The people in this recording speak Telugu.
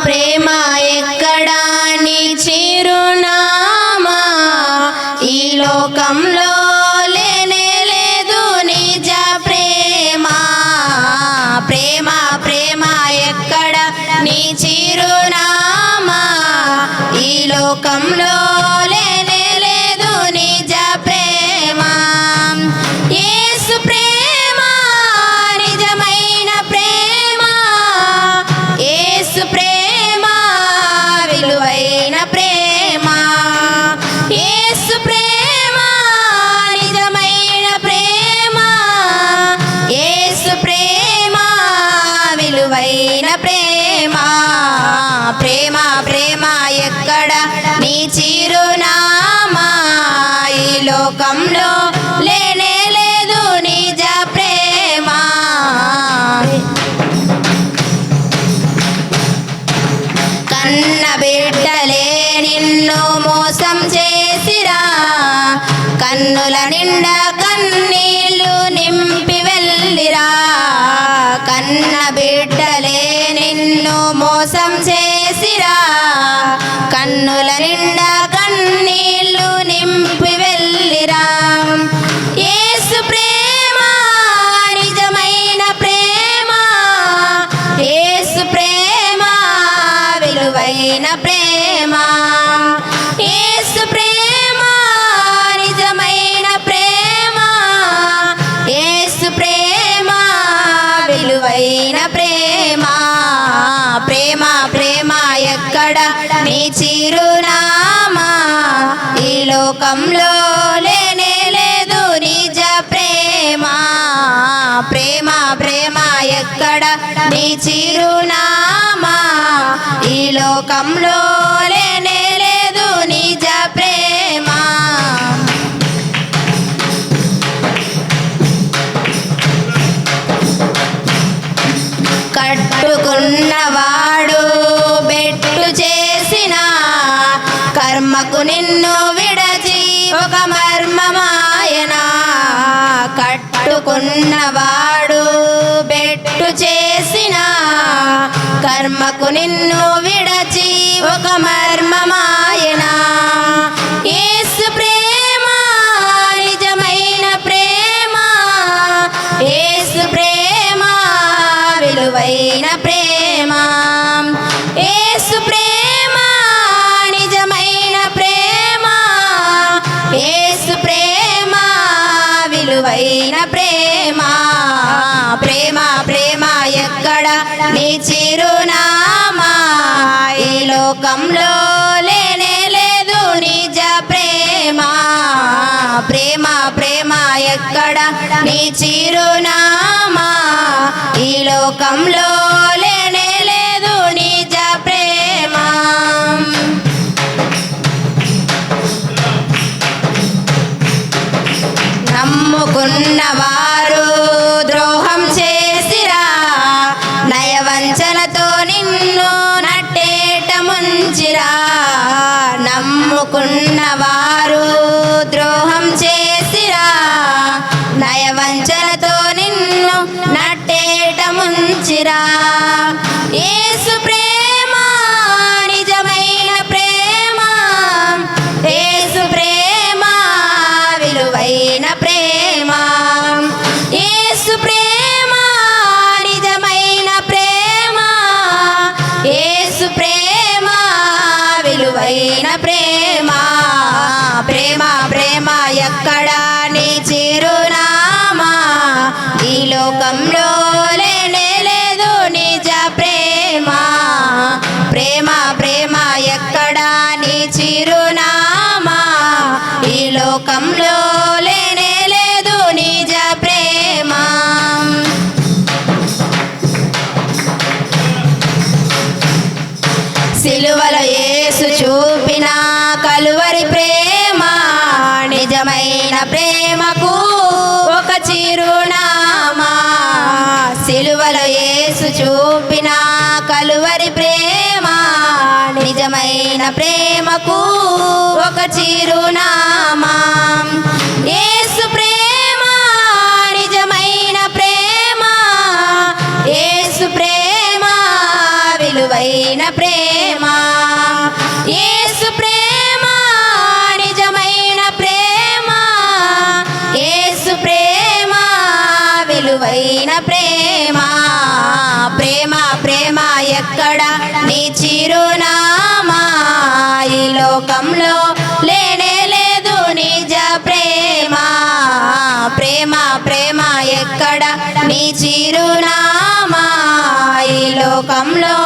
ప్రేమ ఎక్కడా నీ చిరునామా ఈ లోకంలో లేనే లేదు నిజ ప్రేమ ప్రేమ ప్రేమ ఎక్కడ నీ చిరునామా ఈ లోకంలో లేనే లేదు నిజ ప్రేమ యేసు ప్రేమ నిజమైన ప్రేమ యేసు ప్రేమ విలువైన ప్రేమ యేసు ప్రేమ నిజమైన ప్రేమ యేసు ప్రేమ విలువైన ప్రేమ ప్రేమ ప్రేమ ఎక్కడ నీ చిరునామా ఈ లోకంలో లేనే లేదు నిజ ప్రేమ కన్న బిడ్డలే నిన్ను మోసం చేసిరా కన్నుల నిండా కన్నీళ్ళు నింపి వెళ్ళిరా కన్న బిడ్డలే నిన్ను మోసం చేసిరా కన్నుల నిండా కన్నీళ్ళు నింపి వెళ్ళిరా యేసు ప్రేమ నిజమైన ప్రేమ యేసు ప్రేమ విలువైన ప్రేమ యేసు ప్రేమ నిజమైన ప్రేమ యేసు ప్రేమ విలువైన ప్రేమ ప్రేమ ప్రేమ ఎక్కడ నీ చిరునామా ఈ లోకంలో లేనే లేదు నిజ ప్రేమ ప్రేమ ప్రేమ ఎక్కడ నీ చిరునామా ఈ లోకంలో లేనే లేదు నిజ ప్రేమ కట్టుకున్నవాడు బెట్టు చేసిన కర్మకు నిన్ను విడచి ఒక మర్మమాయన కట్టుకున్నవాడు బెట్టు చేసిన కర్మకు నిన్ను విడచి ఒక మర్మమాయన యేసు ప్రేమ నిజమైన ప్రేమ యేసు ప్రేమ విలువైన ప్రేమ యేసు ప్రేమ నిజమైన ప్రేమ యేసు ప్రేమ విలువైన ప్రేమ ప్రేమ ప్రేమ ఎక్కడ నీ చిరునామా ఈ లోకంలో లేనే లేదు నిజ ప్రేమ ప్రేమ ప్రేమ ఎక్కడ నీ చిరునామా ఈ లోకంలో లేనే లేదు నిజ ప్రేమ నమ్ముకున్నవారు ద్రోహం చేసిరా నయవంచనతో నిన్ను నట్టేట ముంచిరా నమ్ముకున్నవారు ద్రోహం చేసిరా నయవంచనతో నిన్ను నట్టేట ముంచిరా యేసు ప్రేమ నిజమైన ప్రేమ యేసు ప్రేమ విలువైన ప్రేమ యేసు ప్రేమ నిజమైన ప్రేమ యేసు ప్రేమ విలువైన ప్రేమ ప్రేమ ప్రేమ ఎక్కడ నీ చిరునామా ఈ లోకంలో లేనే లేదు నిజ ప్రేమ ప్రేమ ప్రేమ ఎక్కడ నీ చిరునామా ఈ లోకంలో లేనే లేదు నిజ ప్రేమ సిలువలో యేసు చూపిన కలువరి ప్రేమ నిజమైన ప్రేమకు ఒక చిరునామా సిలువలో యేసు చూపిన కలువరి ప్రేమ నిజమైన ప్రేమకు ఒక చిరునామా యేసు ప్రేమ నిజమైన ప్రేమ యేసు ప్రేమ విలువైన విలువైన ప్రేమ యేసు ప్రేమ నిజమైన ప్రేమ యేసు ప్రేమ విలువైన ప్రేమ ప్రేమ ప్రేమ ఎక్కడ నీ చిరునామా ఈ లోకంలో లేనే లేదు నిజ ప్రేమ ప్రేమ ప్రేమ ఎక్కడ నీ చిరునామా ఈ లోకంలో